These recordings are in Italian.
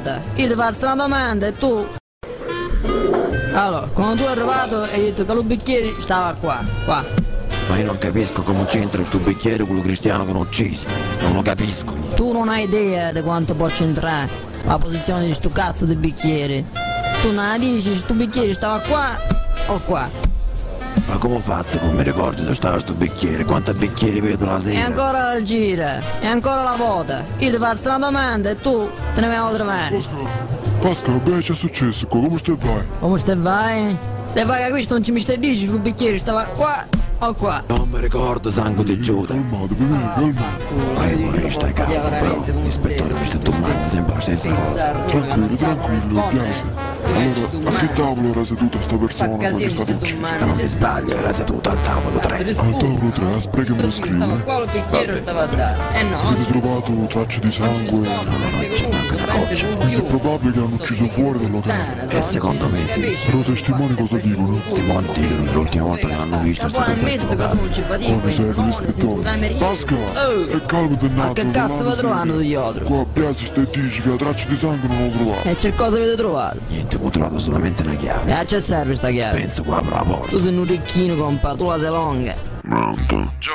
volta. Io ti faccio una domanda e tu... Allora, quando tu è arrivato hai detto che il bicchiere stava qua. Ma io non capisco come c'entra sto bicchiere con lo cristiano che non uccisi. Non lo capisco. Tu non hai idea di quanto può c'entrare la posizione di sto cazzo di bicchiere. Tu non dici sto bicchiere stava qua o qua. Ma come faccio che mi ricordo dove stava sto bicchiere? Quanti bicchieri vedo la sera? E ancora il gira, e ancora la vuota. Io ti faccio una domanda e tu te ne vai a trovare. Pascal, beh, c'è successo qua, come stai vai? Come stai vai? Stai vai che questo non ci mi stai dici sul bicchiere stava qua o qua? Non mi ricordo, sangue di Giuda. Calmato, calmato. Ma io vorrei stare calmo, però l'ispettore mi sta domandando sempre la stessa cosa. Tranquillo, piace. Allora, a che tavolo era seduta sta persona quando è stata uccisa? Non mi sbaglio, era seduta al tavolo 3. Al tavolo 3, spiegami lo scrive. Qua il bicchiere stava a dare. No. Avete trovato tracce di sangue? No, c'è neanche una goccia. Quindi è probabile che l'hanno ucciso fuori dal locale. E secondo me sì. Però i testimoni cosa dicono? I testimoni dicono che l'ultima volta che l'hanno visto è stato in questo locale. Oh, mi serve l'ispettore. Pascal, è calmo del nato. Ma che cazzo va trovando gli altri? Qua a Piazza stai dici che la traccia di sangue non l'ho trovata. E c'è cosa avete trovato? Niente, ho trovato solamente una chiave. E a che serve sta chiave? Penso qua apro la porta. Tu sei un ricchino, compa, tu la sei longa. Pronto? Gio,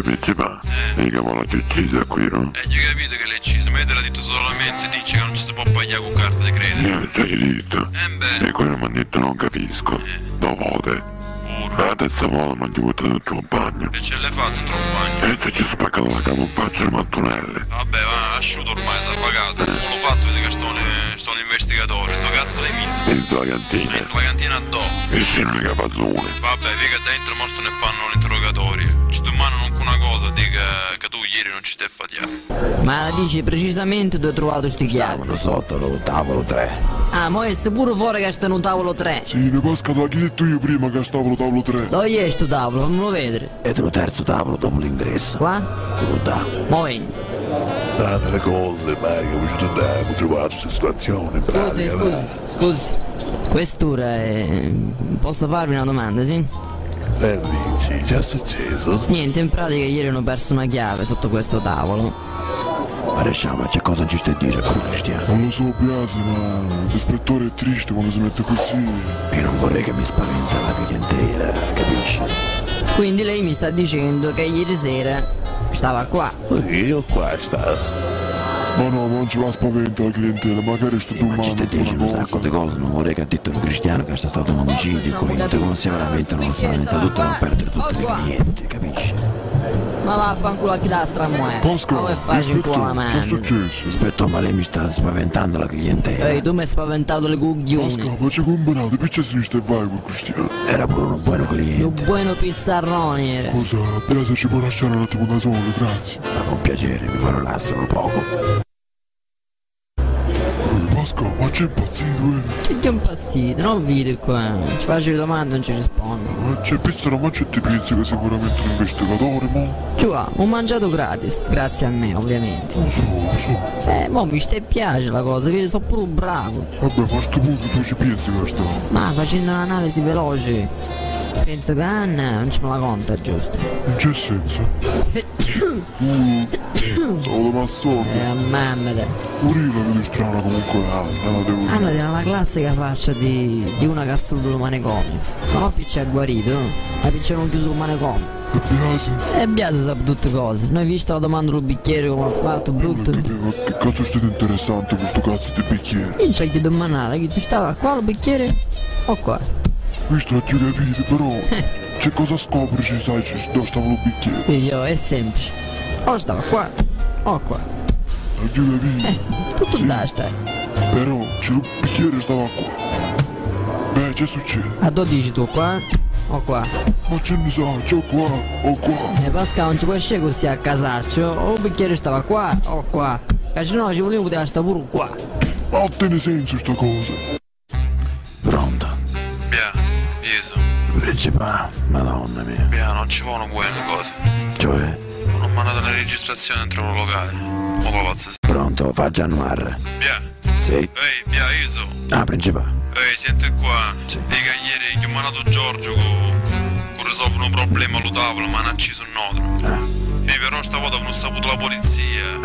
principale, mica vuole uccisa qui, no? e gli capite che le uccise, ma te l'ha detto solamente, dice che non ci si può pagare con carta di credito. Niente, hai detto. Beh, E quello mi ha detto non capisco. Dove? La terza volta mi ha buttato dentro un bagno. e ce l'hai fatto entro un bagno? E ci ho spaccato la cama in faccia di mattonelle. Vabbè, va, asciutto ormai, sei pagato. Non l'ho fatto, vedi che sto l'investigatore. Dove cazzo l'hai messo? Dentro la cantina. Dentro la cantina a do. Vicino alle capazzone. Vabbè, vedi che dentro mostro ne fanno l'interrogatorio. Ci tu mano non con una cosa, dica che tu ieri non ci stai fatiando. Ma dici precisamente dove hai trovato sti chiavi? Stavano sotto lo tavolo 3. Ah, mo è pure fuori che sta in un tavolo 3. Sì, ne Pascal, l'ho detto io prima che stavo al tavolo 3. Dove è sto tavolo? Fammelo vedere. E lo terzo tavolo dopo l'ingresso. Qua? Quello da. Mo vieni. Sa delle cose, Mario, come ci abbiamo trovato questa situazione, in pratica. Scusi. Quest'ora è... Posso farvi una domanda, sì? Dici, già successo? Niente, in pratica ieri hanno perso una chiave sotto questo tavolo. Ma Resciamo, c'è cosa ci stai a dire con Cristiano? Non lo so, Biasi, ma l'ispettore è triste quando si mette così. Io non vorrei che mi spaventa la clientela, capisci? Quindi lei mi sta dicendo che ieri sera stava qua. Io qua stavo. Ma no, non ce la spaventa la clientela, magari sto Ma ci domando stai dicendo un una sacco cosa. di cose, non vorrei che ha detto un Cristiano che è stato un omicidio qui, te conosce veramente non spaventa tutto e non perdere tutti i clienti, capisci? Ma vaffanculo a chi dà stramuoia. Pascal, Come faccio in culo la ispettore, c'è mano? successo? Rispetto ma lei mi sta spaventando la clientela. Ehi, tu mi hai spaventato le cucchioni. Pascal, ma c'è combinato, perché se ne stai vai con Cristiano? Era pure uno buono Un cliente. buono pizzarroni era. Cosa, Biasi ci può lasciare un attimo da solo, grazie. Ma con piacere, mi farò lassare un poco. Pascal, ma c'è impazzito, Che impazzito, non vedi qua. Ci faccio le domande e non ci rispondo. Ma c'è pizza, ma c'è ti pensi che è sicuramente un investigatore, ma? Giù, ho mangiato gratis, grazie a me ovviamente. Lo so. Mo mi stai piace la cosa, vedi, sono pure bravo. Vabbè, ma a sto punto tu ci pensi che sta? Ma facendo un'analisi veloce, penso che Anna non ce me la conta, giusto? In che senso? Stavo da massone. Mamma te. Pure io la vedo strana comunque, devo dire. Anna tiene la classica faccia di una che ha assoluto il manicomio. No, ci ha guarito, ma c'erano chiuso il manicomio. E Biasi? E Biasi sa tutte cose. Non hai visto la domanda del bicchiere come ha fatto, Non brutto? capivo che cazzo state interessante questo cazzo di bicchiere. Io ci chiedo manale, che ci stava qua il bicchiere o qua? Questo l'ho più capito, però c'è cosa scopri, ci sai, dove stava il bicchiere. Figlio, è semplice. O stava qua o qua. L'ho più capito. Tutto Sì. da stai. Però il bicchiere stava qua. Beh, che succede? A 12 tu qua o qua? Ma ce ne sa, c'ho qua o qua. E Pascal non ci puoi scegliere così a casaccio. O il bicchiere stava qua o qua. Che se no ci volevo poteva stare pure qua. Ma ottiene senso sta cosa. Pronto? Bia, Iso, Principale, madonna mia. Bia, non ci vogliono quelle cose. Cioè, Non ho mandato la registrazione dentro il locale. O palazzo. pronto, fa Giannuar. Bia, Sì. ehi, Bia, Iso. Ah, principale. Ehi, senti qua. Sì. Dica ieri che ho mandato Giorgio con risolvere un problema allo tavolo, ma non ha acceso un nodo. Ah, E però stavolta non ho saputo la polizia.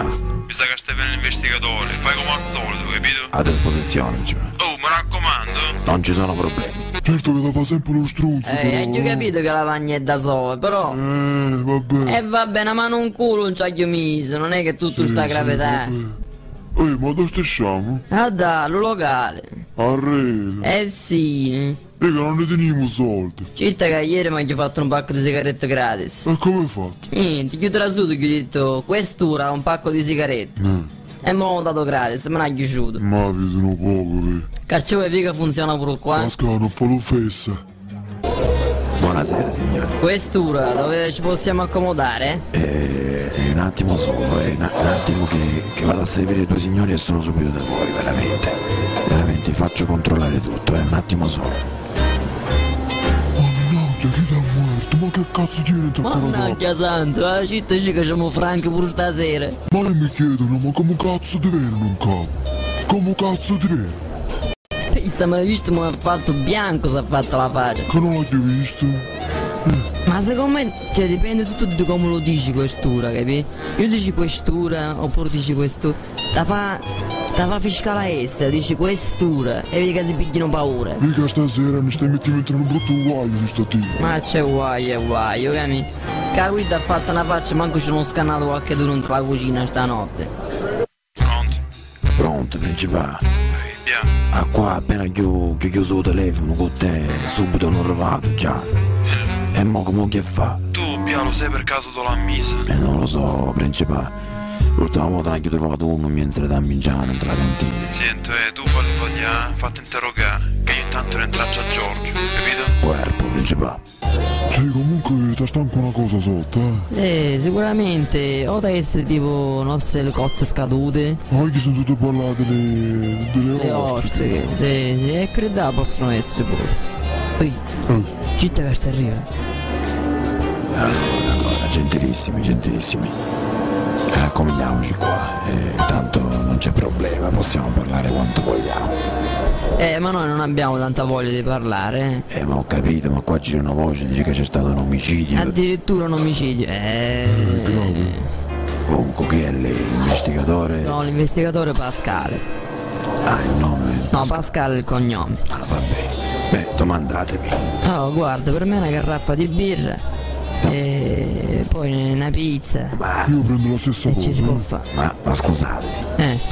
Mi mi sa che stai per l'investigatore, fai come al solito, capito? A disposizione, principale. Oh, mi raccomando. Non ci sono problemi. Certo che la fa sempre lo struzzo, però. Io ho capito che la lavagna è da sola, però. Vabbè. Va bene, una mano un culo non c'ha miso, non è che tutto sta gravetà. Ma dove stiamo? Ah dai, lo locale. A Rete. Sì. Raga, non ne teniamo soldi. Citta che ieri mi ha fatto un pacco di sigarette gratis. E come hai fatto? Niente, chiuderà su che gli ho detto quest'ora un pacco di sigarette. E me l'ho dato gratis, me l'ha chiuso. Ma vedono poco, Caccio e via che funziona pure qua. Pascal, non fa l'offesa. Buonasera, signore. Quest'ora dove ci possiamo accomodare? Un attimo solo, un attimo che vado a servire i due signori e sono subito da voi, veramente. Veramente, vi faccio controllare tutto, un attimo solo. Mannaggia, chi t'ha morto? Ma che cazzo tiene ancora dopo? Mannaggia santo, la città ci facciamo franchi pure stasera. Ma mi chiedono, ma come cazzo ti vedono un capo? Come cazzo ti vedono? Pizza, ma hai visto come ha fatto bianco si è fatta la faccia? Che non l'hai visto? Ma secondo me, cioè dipende tutto di come lo dici quest'ora, capi? Io dici quest'ora, oppure dici quest'ora. Ta fa fiscale essa, dici quest'ora e vedi che si pigliano paura. Mica stasera mi stai mettendo un brutto guaio di sta tia. Ma c'è guaio, capi? Che la guida ha fatto una faccia, manco ci sono scannato qualche duro dentro la cucina stanotte. Pronto? Pronto, principale? Ehi, via. Ah, qua appena che ho chiuso il telefono con te, subito hanno arrivato già. E mo come che fa? Tu, Bia, lo sai per caso dove l'ha messa? Non lo so, principale. L'ultima volta che ho trovato uno mentre da mangiare dentro la cantina. Senti, tu fatti interrogare, che io intanto ne traccio a Giorgio, capito? Guarda, principale. Sì, comunque ti stanco una cosa sotto, Sicuramente, o da essere tipo nostre le cozze scadute. Hai sentito parlare delle Le ostriche? ostriche, sì, e credo possono essere pure. Poi, città che sta arriva. Allora, gentilissimi. Raccomandiamoci qua, tanto non c'è problema, possiamo parlare quanto vogliamo. Ma noi non abbiamo tanta voglia di parlare. Ma ho capito, ma qua girano voci, dice che c'è stato un omicidio. Addirittura un omicidio. Comunque chi è lei, l'investigatore? No, l'investigatore Pascale. Ah, il nome? No, Pascale è il cognome. Ah, va bene. Beh, domandatemi. Oh, guarda, per me una carraffa di birra. E poi una pizza. Ma Io prendo la stessa E ci si può cosa. fare. Ma scusate,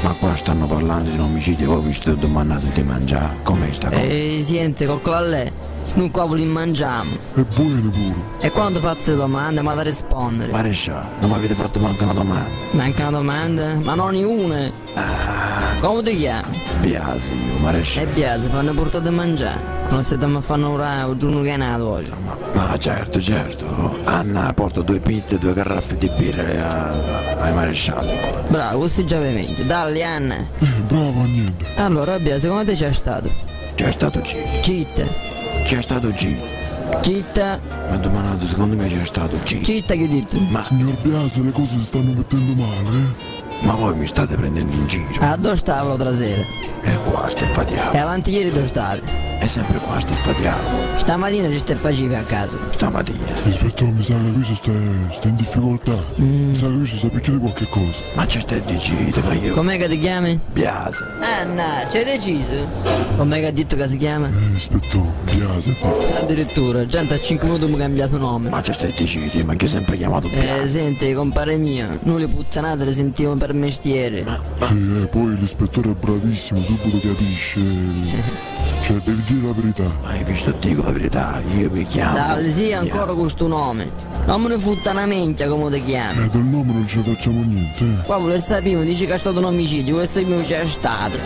ma qua stanno parlando di un omicidio, voi vi siete domandati di mangiare? Com'è sta cosa? Senti, coccola lei, noi qua li mangiamo. È buono pure. E quando faccio domande, ma da rispondere. Maresciallo, non mi avete fatto manco una domanda. Manca una domanda? Ma non è una. Come ti chiami? Biasi, io, maresciallo. E piace, fanno portato a mangiare. Quando stiamo a fare un giorno che è nato oggi. Ma certo. Anna porta 2 pizze e 2 carraffe di birra ai marescialli qua. Bravo, questo già ovviamente. Dai, Anna. Brava, niente. Allora, Abbia, secondo te c'è stato? C'è stato G. Citta. C'è stato G. Citta. Mi ha domandato, secondo me c'è stato G. Citta che ho detto? Ma Signor Biase, le cose si stanno mettendo male, Ma voi mi state prendendo in giro? Ah, dove stavo l'altra sera? E qua Steffatiamo. E avanti ieri dove stavi? È sempre qua Steffatiamo. Stamattina ci stai facevi a casa. Stamattina. Ispettore, mi sa che questo sta in difficoltà. Mi sa che questo sta picchiando qualche cosa. Ma c'è stai decidere, ma io... Com'è che ti chiami? Biase. Anna, ci hai deciso? Com'è che ha detto che si chiama? Ispettore, Biase. Addirittura, già da 5 minuti mi ha cambiato nome. Ma c'è stai decidere, ma che ho sempre chiamato Biase. Senti, compare mio, noi le puzzanate le sentiamo per mestiere. Sì, poi l'ispettore è bravissimo, subito capisce. Cioè, devi dire la verità. Ma hai visto, dico la verità, io mi chiamo... Dai, sì, ancora con sto nome. Non me ne futta una minchia come ti chiami. Del nome non ce ne facciamo niente, Qua vuole sapere, dice che è stato un omicidio, vuole sapere c'è stato.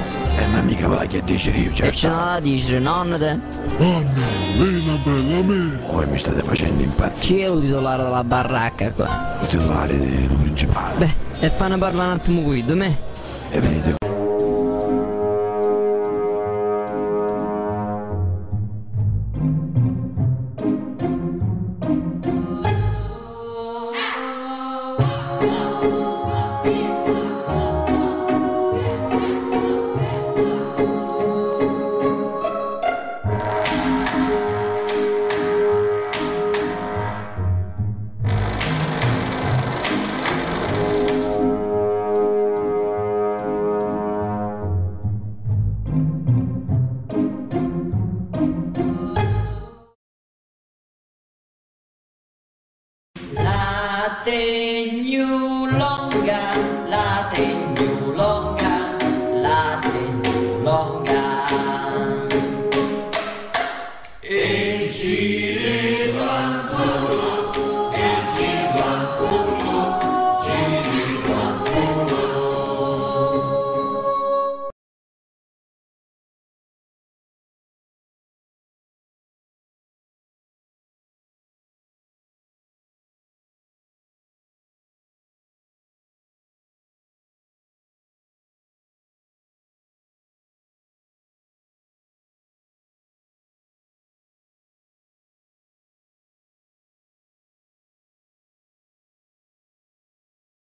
ma mica ve la che dice io, c'è E ce stato. la dice, non te? Oh no, lei è una bella, a me. Voi mi state facendo impazzire. Chi è il titolare della baracca qua? Il titolare del principale. Beh, e fanno parlare un attimo qui, da me? E venite